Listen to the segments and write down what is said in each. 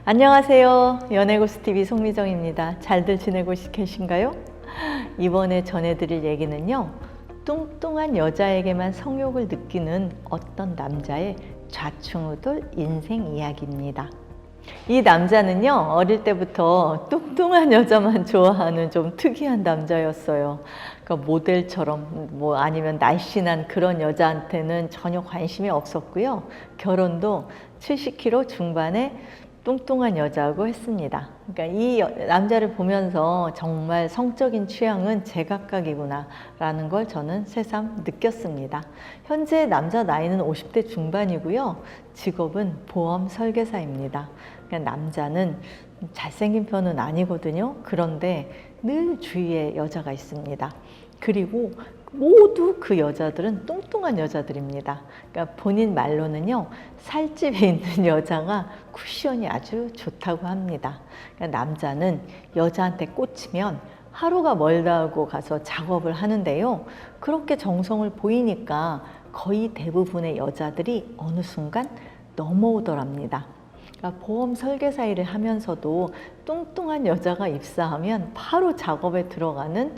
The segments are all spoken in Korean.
안녕하세요. 연애고수TV 송미정입니다. 잘들 지내고 계신가요? 이번에 전해드릴 얘기는요. 뚱뚱한 여자에게만 성욕을 느끼는 어떤 남자의 좌충우돌 인생 이야기입니다. 이 남자는요, 어릴 때부터 뚱뚱한 여자만 좋아하는 좀 특이한 남자였어요. 그러니까 모델처럼 아니면 날씬한 그런 여자한테는 전혀 관심이 없었고요. 결혼도 70kg 중반에 뚱뚱한 여자하고 했습니다. 그러니까 이 남자를 보면서 정말 성적인 취향은 제각각이구나 라는 걸 저는 새삼 느꼈습니다. 현재 남자 나이는 50대 중반이고요. 직업은 보험 설계사입니다. 그러니까 남자는 잘생긴 편은 아니거든요. 그런데 늘 주위에 여자가 있습니다. 그리고 모두 그 여자들은 뚱뚱한 여자들입니다. 그러니까 본인 말로는요, 살집에 있는 여자가 쿠션이 아주 좋다고 합니다. 그러니까 남자는 여자한테 꽂히면 하루가 멀다 하고 가서 작업을 하는데요. 그렇게 정성을 보이니까 거의 대부분의 여자들이 어느 순간 넘어오더랍니다. 그러니까 보험 설계사 일을 하면서도 뚱뚱한 여자가 입사하면 바로 작업에 들어가는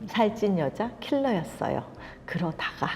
살찐 여자 킬러였어요. 그러다가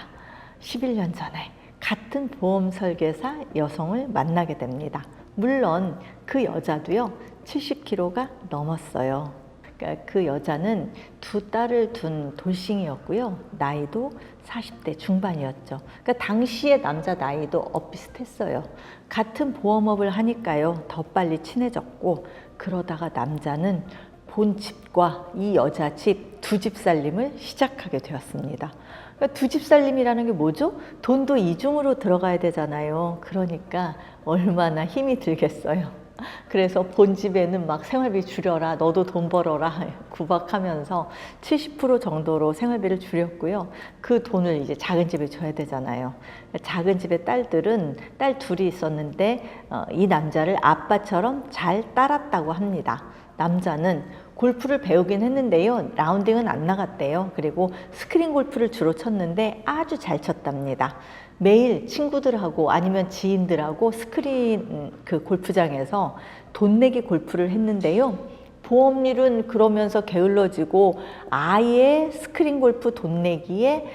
11년 전에 같은 보험 설계사 여성을 만나게 됩니다. 물론 그 여자도요 70kg가 넘었어요. 그러니까 그 여자는 두 딸을 둔 돌싱이었고요. 나이도 40대 중반이었죠. 그러니까 당시의 남자 나이도 엇비슷했어요. 같은 보험업을 하니까요. 더 빨리 친해졌고, 그러다가 남자는 본 집과 이 여자 집 두 집 살림을 시작하게 되었습니다. 그러니까 두 집 살림이라는 게 뭐죠? 돈도 이중으로 들어가야 되잖아요. 그러니까 얼마나 힘이 들겠어요. 그래서 본 집에는 막 생활비 줄여라, 너도 돈 벌어라 구박하면서 70% 정도로 생활비를 줄였고요. 그 돈을 이제 작은 집에 줘야 되잖아요. 작은 집의 딸들은 딸 둘이 있었는데 이 남자를 아빠처럼 잘 따랐다고 합니다. 남자는 골프를 배우긴 했는데요. 라운딩은 안 나갔대요. 그리고 스크린 골프를 주로 쳤는데 아주 잘 쳤답니다. 매일 친구들하고 아니면 지인들하고 스크린 그 골프장에서 돈 내기 골프를 했는데요. 보험률은 그러면서 게을러지고 아예 스크린 골프 돈 내기에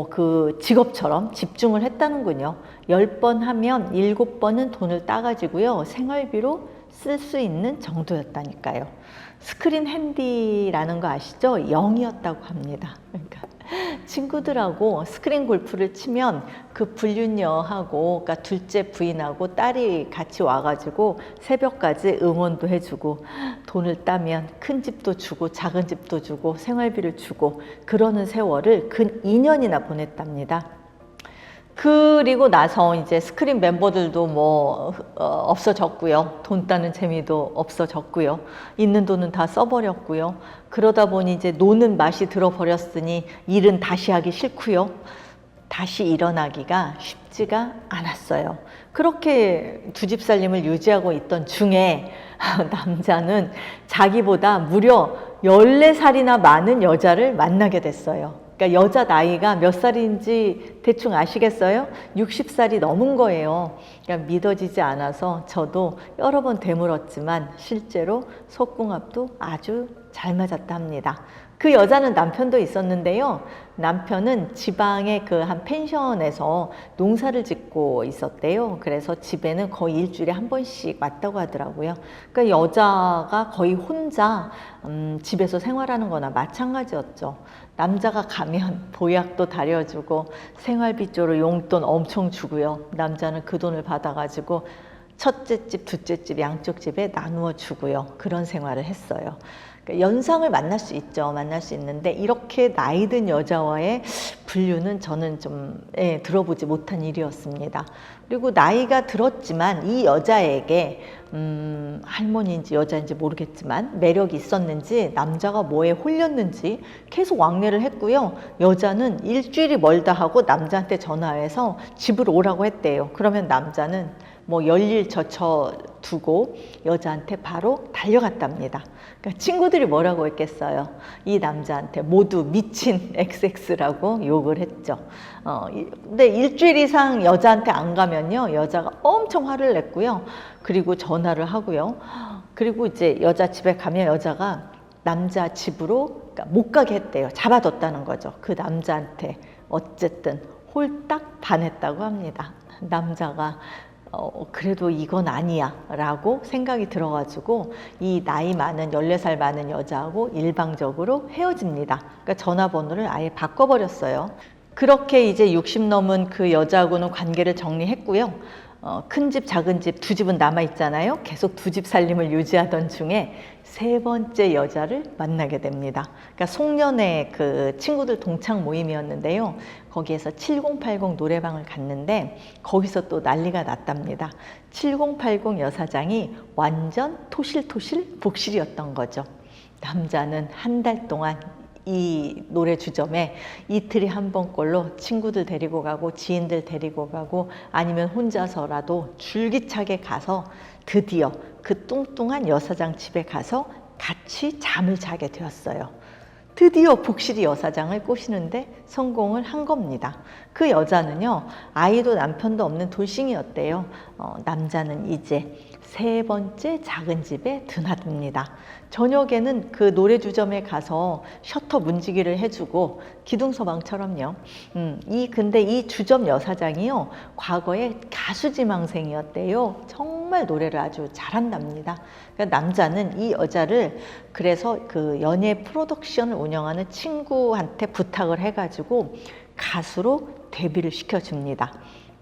그 직업처럼 집중을 했다는군요. 10번 하면 7번은 돈을 따가지고요. 생활비로 쓸 수 있는 정도였다니까요. 스크린 핸디라는 거 아시죠? 0이었다고 합니다. 그러니까 친구들하고 스크린 골프를 치면 그 불륜녀하고, 그러니까 둘째 부인하고 딸이 같이 와가지고 새벽까지 응원도 해주고 돈을 따면 큰 집도 주고 작은 집도 주고 생활비를 주고 그러는 세월을 근 2년이나 보냈답니다. 그리고 나서 이제 스크린 멤버들도 없어졌고요. 돈 따는 재미도 없어졌고요. 있는 돈은 다 써버렸고요. 그러다 보니 이제 노는 맛이 들어버렸으니 일은 다시 하기 싫고요. 다시 일어나기가 쉽지가 않았어요. 그렇게 두 집 살림을 유지하고 있던 중에 남자는 자기보다 무려 14살이나 많은 여자를 만나게 됐어요. 그러니까 여자 나이가 몇 살인지 대충 아시겠어요? 60살이 넘은 거예요. 그러니까 믿어지지 않아서 저도 여러 번 되물었지만 실제로 속궁합도 아주 잘 맞았다 합니다. 그 여자는 남편도 있었는데요. 남편은 지방의 그 한 펜션에서 농사를 짓고 있었대요. 그래서 집에는 거의 일주일에 한 번씩 왔다고 하더라고요. 그러니까 여자가 거의 혼자 집에서 생활하는 거나 마찬가지였죠. 남자가 가면 보약도 다려주고 생활비 쪽으로 용돈 엄청 주고요. 남자는 그 돈을 받아가지고 첫째 집, 둘째 집, 양쪽 집에 나누어 주고요. 그런 생활을 했어요. 연상을 만날 수 있죠. 만날 수 있는데 이렇게 나이 든 여자와의 분류는 저는 좀 들어보지 못한 일이었습니다. 그리고 나이가 들었지만 이 여자에게 할머니인지 여자인지 모르겠지만 매력이 있었는지 남자가 뭐에 홀렸는지 계속 왕래를 했고요. 여자는 일주일이 멀다 하고 남자한테 전화해서 집으로 오라고 했대요. 그러면 남자는 뭐 열일 젖혀두고 여자한테 바로 달려갔답니다. 그러니까 친구들이 뭐라고 했겠어요? 이 남자한테 모두 미친 XX라고 욕을 했죠. 근데 일주일 이상 여자한테 안 가면요, 여자가 엄청 화를 냈고요. 그리고 전화를 하고요. 그리고 이제 여자 집에 가면 여자가 남자 집으로 그러니까 못 가게 했대요. 잡아뒀다는 거죠. 그 남자한테 어쨌든 홀딱 반했다고 합니다. 남자가 그래도 이건 아니야 라고 생각이 들어가지고 이 나이 많은 14살 많은 여자하고 일방적으로 헤어집니다. 그러니까 전화번호를 아예 바꿔버렸어요. 그렇게 이제 60 넘은 그 여자하고는 관계를 정리했고요. 큰 집, 작은 집, 두 집은 남아있잖아요. 계속 두 집 살림을 유지하던 중에 세 번째 여자를 만나게 됩니다. 그러니까 송년회 그 친구들 동창 모임이었는데요. 거기에서 7080 노래방을 갔는데 거기서 또 난리가 났답니다. 7080 여사장이 완전 토실토실 복실이었던 거죠. 남자는 한 달 동안 이 노래 주점에 이틀에 한 번꼴로 친구들 데리고 가고 지인들 데리고 가고 아니면 혼자서라도 줄기차게 가서 드디어 그 뚱뚱한 여사장 집에 가서 같이 잠을 자게 되었어요. 드디어 복실이 여사장을 꼬시는데 성공을 한 겁니다. 그 여자는요, 아이도 남편도 없는 돌싱이었대요. 남자는 이제 세 번째 작은 집에 드나듭니다. 저녁에는 그 노래주점에 가서 셔터 문지기를 해주고 기둥서방처럼요. 근데 이 주점 여사장이요, 과거에 가수 지망생이었대요. 정말 노래를 아주 잘한답니다. 그러니까 남자는 이 여자를 그래서 그 연예 프로덕션을 운영하는 친구한테 부탁을 해가지고 가수로 데뷔를 시켜줍니다.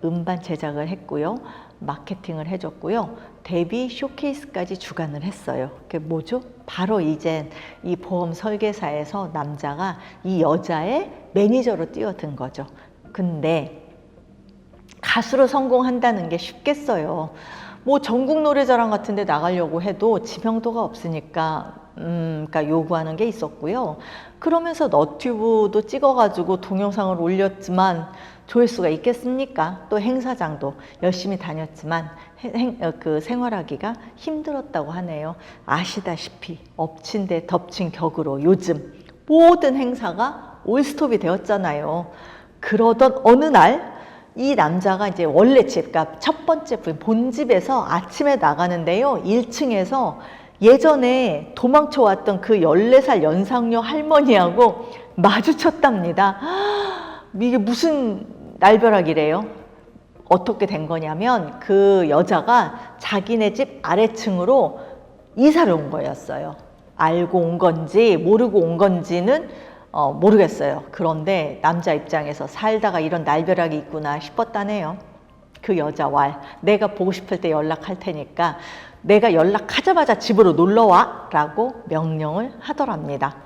음반 제작을 했고요. 마케팅을 해줬고요. 데뷔 쇼케이스까지 주관을 했어요. 그게 뭐죠? 바로 이제 이 보험 설계사에서 남자가 이 여자의 매니저로 뛰어든 거죠. 근데 가수로 성공한다는 게 쉽겠어요. 뭐 전국 노래자랑 같은 데 나가려고 해도 지명도가 없으니까 그러니까 요구하는 게 있었고요. 그러면서 너튜브도 찍어가지고 동영상을 올렸지만 조회수가 있겠습니까? 또 행사장도 열심히 다녔지만 그 생활하기가 힘들었다고 하네요. 아시다시피 엎친 데 덮친 격으로 요즘 모든 행사가 올스톱이 되었잖아요. 그러던 어느 날 이 남자가 이제 원래 집, 그러니까 첫 번째 본집에서 아침에 나가는데요. 1층에서 예전에 도망쳐왔던 그 14살 연상녀 할머니하고 마주쳤답니다. 이게 무슨 날벼락이래요? 어떻게 된 거냐면 그 여자가 자기네 집 아래층으로 이사를 온 거였어요. 알고 온 건지 모르고 온 건지는 모르겠어요. 그런데 남자 입장에서 살다가 이런 날벼락이 있구나 싶었다네요. 그 여자 왈, 내가 보고 싶을 때 연락할 테니까 내가 연락하자마자 집으로 놀러와 라고 명령을 하더랍니다.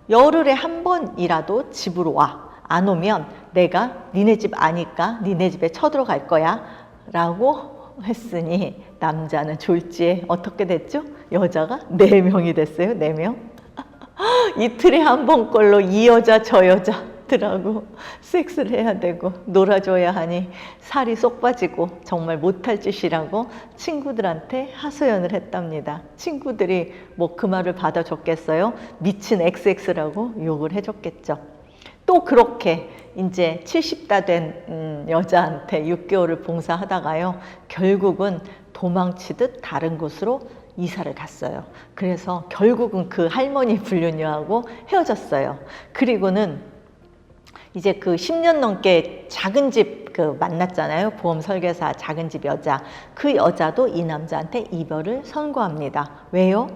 열흘에 한 번이라도 집으로 와. 안 오면 내가 니네 집 아니까 니네 집에 쳐들어갈 거야 라고 했으니 남자는 졸지에 어떻게 됐죠? 여자가 4명이 됐어요. 4명. 이틀에 한 번꼴로 이 여자 저 여자들하고 섹스를 해야 되고 놀아줘야 하니 살이 쏙 빠지고 정말 못할 짓이라고 친구들한테 하소연을 했답니다. 친구들이 뭐 그 말을 받아줬겠어요? 미친 XX라고 욕을 해줬겠죠. 또 그렇게 이제 70다 된 여자한테 6개월을 봉사하다가요, 결국은 도망치듯 다른 곳으로 이사를 갔어요. 그래서 결국은 그 할머니 불륜녀하고 헤어졌어요. 그리고는 이제 그 10년 넘게 작은 집 그 만났잖아요. 보험 설계사 작은 집 여자. 그 여자도 이 남자한테 이별을 선고합니다. 왜요?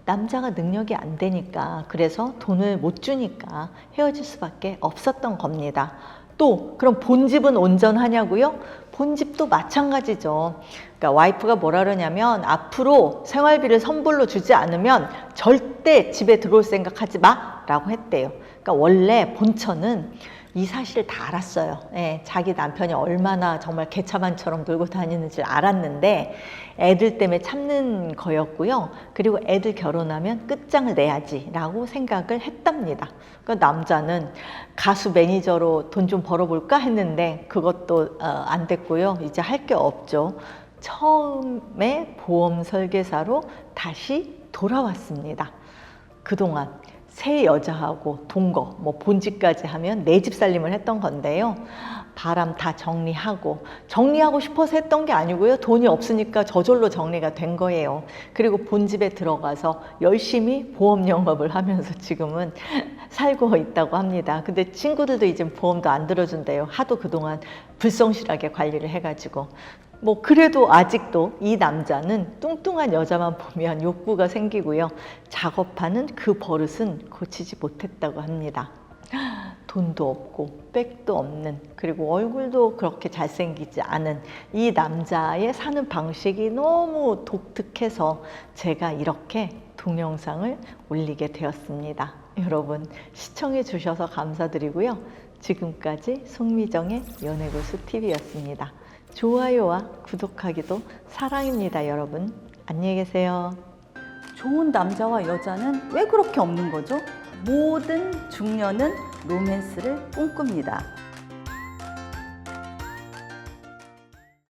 남자가 능력이 안 되니까, 그래서 돈을 못 주니까 헤어질 수밖에 없었던 겁니다. 또 그럼 본집은 온전하냐고요? 본집도 마찬가지죠. 그러니까 와이프가 뭐라 그러냐면 앞으로 생활비를 선불로 주지 않으면 절대 집에 들어올 생각하지 마 라고 했대요. 그러니까 원래 본처는 이 사실을 다 알았어요. 예, 자기 남편이 얼마나 정말 개차반처럼 놀고 다니는지 알았는데 애들 때문에 참는 거였고요. 그리고 애들 결혼하면 끝장을 내야지 라고 생각을 했답니다. 그러니까 남자는 가수 매니저로 돈 좀 벌어볼까 했는데 그것도 안 됐고요. 이제 할 게 없죠. 처음에 보험 설계사로 다시 돌아왔습니다. 그동안 새 여자하고 동거, 뭐 본집까지 하면 내 집 살림을 했던 건데요. 바람 다 정리하고 싶어서 했던 게 아니고요. 돈이 없으니까 저절로 정리가 된 거예요. 그리고 본집에 들어가서 열심히 보험 영업을 하면서 지금은 살고 있다고 합니다. 근데 친구들도 이제 보험도 안 들어준대요. 하도 그동안 불성실하게 관리를 해가지고. 뭐 그래도 아직도 이 남자는 뚱뚱한 여자만 보면 욕구가 생기고요. 작업하는 그 버릇은 고치지 못했다고 합니다. 돈도 없고 백도 없는, 그리고 얼굴도 그렇게 잘생기지 않은 이 남자의 사는 방식이 너무 독특해서 제가 이렇게 동영상을 올리게 되었습니다. 여러분 시청해 주셔서 감사드리고요. 지금까지 송미정의 연애고수TV였습니다. 좋아요와 구독하기도 사랑입니다, 여러분. 안녕히 계세요. 좋은 남자와 여자는 왜 그렇게 없는 거죠? 모든 중년은 로맨스를 꿈꿉니다.